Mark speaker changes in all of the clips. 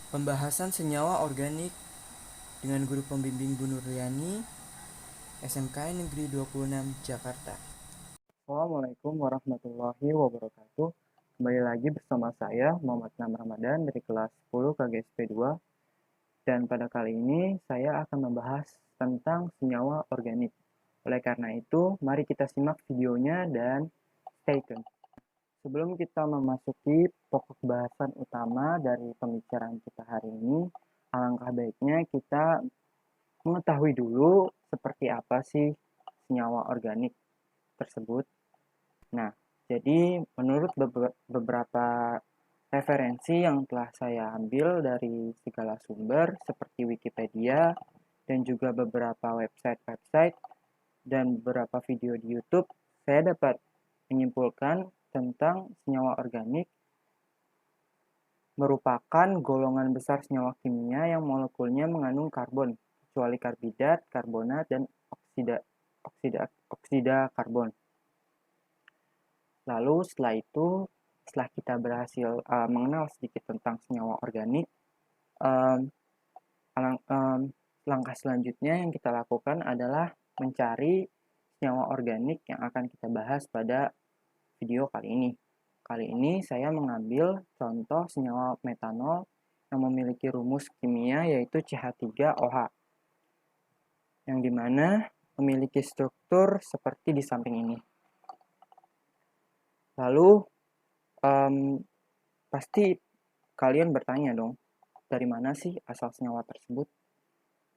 Speaker 1: Pembahasan senyawa organik dengan guru pembimbing Bu Nurliani, SMK Negeri 26 Jakarta.
Speaker 2: Assalamualaikum warahmatullahi wabarakatuh. Kembali lagi bersama saya Muhammad Nam Ramadan dari kelas 10 KGSP 2. Dan pada kali ini saya akan membahas tentang senyawa organik. Oleh karena itu, mari kita simak videonya dan stay tune. Sebelum kita memasuki pokok bahasan utama dari pembicaraan kita hari ini, alangkah baiknya kita mengetahui dulu seperti apa sih senyawa organik tersebut. Nah, jadi menurut beberapa referensi yang telah saya ambil dari segala sumber seperti Wikipedia dan juga beberapa website-website dan beberapa video di YouTube, saya dapat menyimpulkan tentang senyawa organik merupakan golongan besar senyawa kimia yang molekulnya mengandung karbon, kecuali karbidat, karbonat, dan oksida karbon. Lalu setelah kita berhasil mengenal sedikit tentang senyawa organik, um, langkah selanjutnya yang kita lakukan adalah mencari senyawa organik yang akan kita bahas pada video kali ini. Kali ini saya mengambil contoh senyawa metanol yang memiliki rumus kimia yaitu CH3OH, yang dimana memiliki struktur seperti di samping ini. Lalu pasti kalian bertanya dong, dari mana sih asal senyawa tersebut?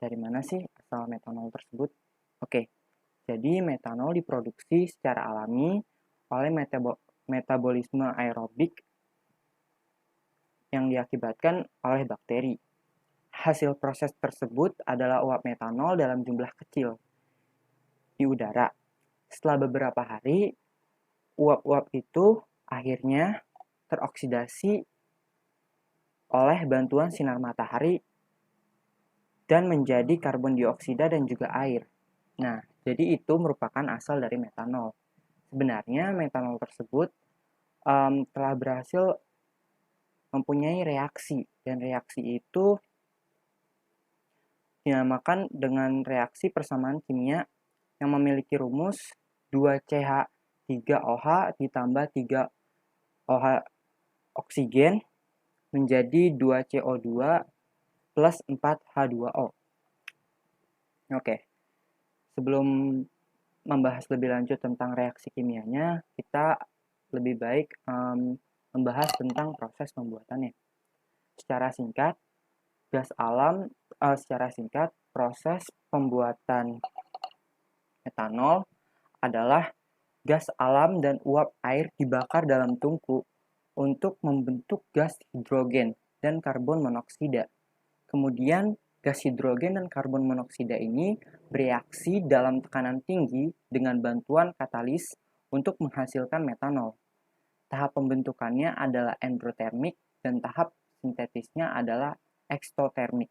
Speaker 2: Dari mana sih asal metanol tersebut? Oke, jadi metanol diproduksi secara alami oleh metabolisme aerobik yang diakibatkan oleh bakteri. Hasil proses tersebut adalah uap metanol dalam jumlah kecil di udara. Setelah beberapa hari, uap-uap itu akhirnya teroksidasi oleh bantuan sinar matahari dan menjadi karbon dioksida dan juga air. Nah, jadi itu merupakan asal dari metanol. Sebenarnya metanol tersebut telah berhasil mempunyai reaksi, dan reaksi itu dinamakan dengan reaksi persamaan kimia yang memiliki rumus 2CH3OH ditambah 3OH oksigen menjadi 2CO2 plus 4H2O. Oke, sebelum membahas lebih lanjut tentang reaksi kimianya, kita lebih baik membahas tentang proses pembuatannya. Secara singkat, proses pembuatan metanol adalah gas alam dan uap air dibakar dalam tungku untuk membentuk gas hidrogen dan karbon monoksida. Kemudian gas hidrogen dan karbon monoksida ini bereaksi dalam tekanan tinggi dengan bantuan katalis untuk menghasilkan metanol. Tahap pembentukannya adalah endothermik dan tahap sintetisnya adalah ekstotermik.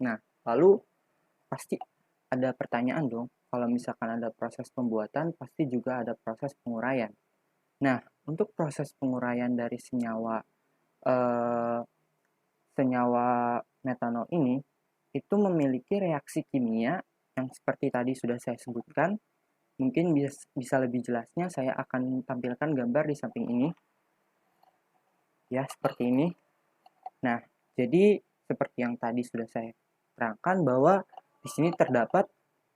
Speaker 2: Nah, lalu pasti ada pertanyaan dong, kalau misalkan ada proses pembuatan, pasti juga ada proses penguraian. Nah, untuk proses penguraian dari eh, senyawa metanol ini itu memiliki reaksi kimia yang seperti tadi sudah saya sebutkan. Mungkin bisa lebih jelasnya saya akan tampilkan gambar di samping ini. Ya, seperti ini. Nah, jadi seperti yang tadi sudah saya terangkan bahwa di sini terdapat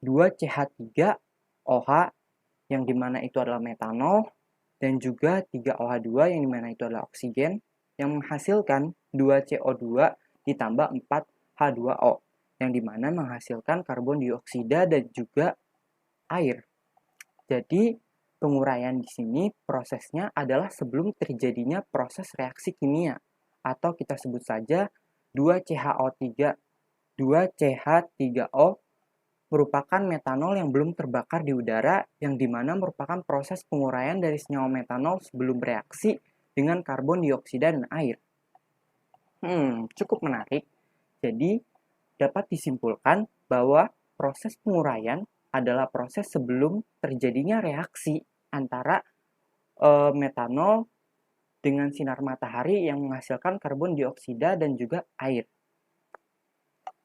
Speaker 2: 2CH3OH yang dimana itu adalah metanol dan juga 3OH2 yang dimana itu adalah oksigen yang menghasilkan 2CO2 ditambah 4H2O yang dimana menghasilkan karbon dioksida dan juga air. Jadi penguraian di sini prosesnya adalah sebelum terjadinya proses reaksi kimia atau kita sebut saja 2CHO3 2CH3O merupakan metanol yang belum terbakar di udara yang dimana merupakan proses penguraian dari senyawa metanol sebelum bereaksi dengan karbon dioksida dan air. Cukup menarik. Jadi, dapat disimpulkan bahwa proses penguraian adalah proses sebelum terjadinya reaksi antara metanol dengan sinar matahari yang menghasilkan karbon dioksida dan juga air.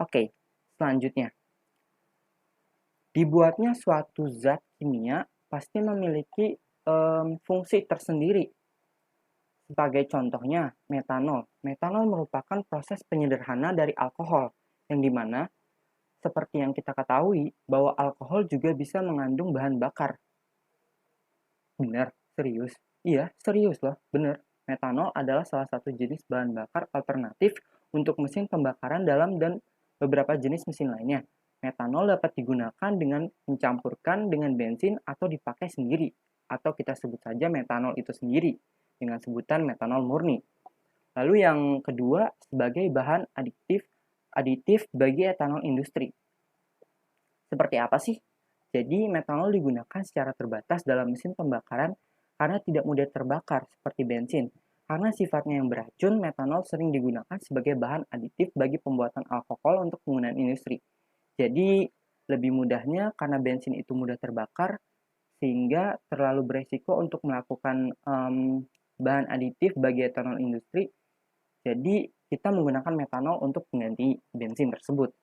Speaker 2: Oke, selanjutnya. Dibuatnya suatu zat kimia pasti memiliki fungsi tersendiri. Sebagai contohnya, metanol. Metanol merupakan proses penyederhana dari alkohol, yang dimana seperti yang kita ketahui bahwa alkohol juga bisa mengandung bahan bakar. Benar, serius. Iya, serius loh, benar. Metanol adalah salah satu jenis bahan bakar alternatif untuk mesin pembakaran dalam dan beberapa jenis mesin lainnya. Metanol dapat digunakan dengan mencampurkan dengan bensin atau dipakai sendiri, atau kita sebut saja metanol itu sendiri dengan sebutan metanol murni. Lalu yang kedua sebagai bahan aditif bagi etanol industri. Seperti apa sih? Jadi metanol digunakan secara terbatas dalam mesin pembakaran karena tidak mudah terbakar seperti bensin. Karena sifatnya yang beracun, metanol sering digunakan sebagai bahan aditif bagi pembuatan alkohol untuk penggunaan industri. Jadi lebih mudahnya karena bensin itu mudah terbakar, sehingga terlalu beresiko untuk melakukan bahan aditif bagi etanol industri. Jadi kita menggunakan metanol untuk mengganti bensin tersebut.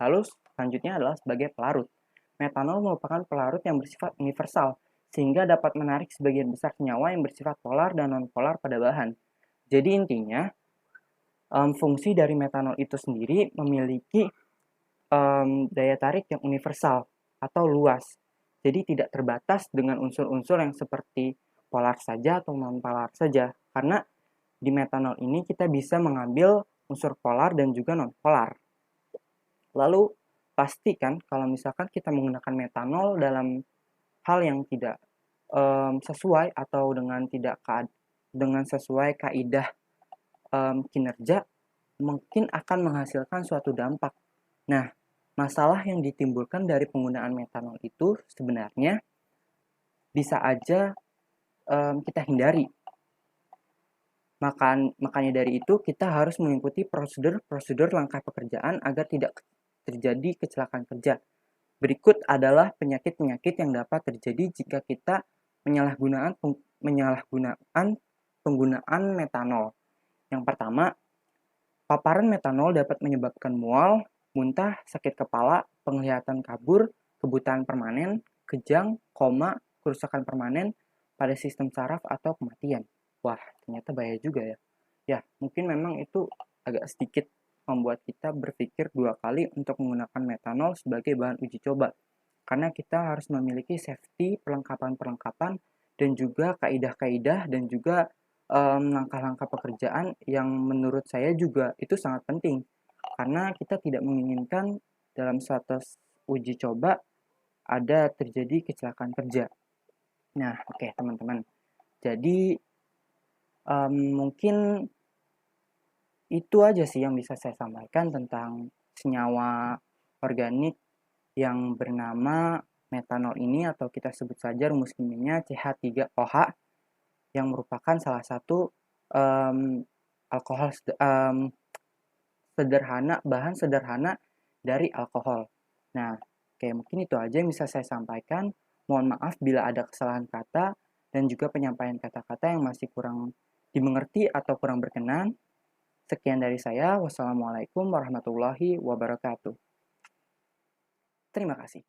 Speaker 2: Lalu selanjutnya adalah sebagai pelarut. Metanol merupakan pelarut yang bersifat universal, sehingga dapat menarik sebagian besar senyawa yang bersifat polar dan non-polar pada bahan. Jadi intinya, fungsi dari metanol itu sendiri memiliki daya tarik yang universal atau luas. Jadi tidak terbatas dengan unsur-unsur yang seperti polar saja atau non-polar saja. Karena di metanol ini kita bisa mengambil unsur polar dan juga non-polar. Lalu pastikan kalau misalkan kita menggunakan metanol dalam hal yang tidak sesuai atau dengan sesuai kaidah kinerja, mungkin akan menghasilkan suatu dampak. Nah, masalah yang ditimbulkan dari penggunaan metanol itu sebenarnya bisa aja kita hindari. Makanya dari itu kita harus mengikuti prosedur langkah pekerjaan agar tidak terjadi kecelakaan kerja. Berikut adalah penyakit-penyakit yang dapat terjadi jika kita menyalahgunakan penggunaan metanol. Yang pertama, paparan metanol dapat menyebabkan mual, muntah, sakit kepala, penglihatan kabur, kebutaan permanen, kejang, koma, kerusakan permanen pada sistem saraf atau kematian. Wah, ternyata bahaya juga ya. Ya, mungkin memang itu agak sedikit membuat kita berpikir dua kali untuk menggunakan metanol sebagai bahan uji coba. Karena kita harus memiliki safety, perlengkapan-perlengkapan, dan juga kaidah-kaidah dan juga langkah-langkah pekerjaan yang menurut saya juga itu sangat penting. Karena kita tidak menginginkan dalam suatu uji coba ada terjadi kecelakaan kerja. Nah, oke teman-teman. Jadi mungkin itu aja sih yang bisa saya sampaikan tentang senyawa organik yang bernama metanol ini, atau kita sebut saja rumus kimianya CH3OH, yang merupakan salah satu alkohol bahan sederhana dari alkohol. Nah, oke, mungkin itu aja yang bisa saya sampaikan. Mohon maaf bila ada kesalahan kata dan juga penyampaian kata-kata yang masih kurang dimengerti atau kurang berkenan. Sekian dari saya. Wassalamualaikum warahmatullahi wabarakatuh. Terima kasih.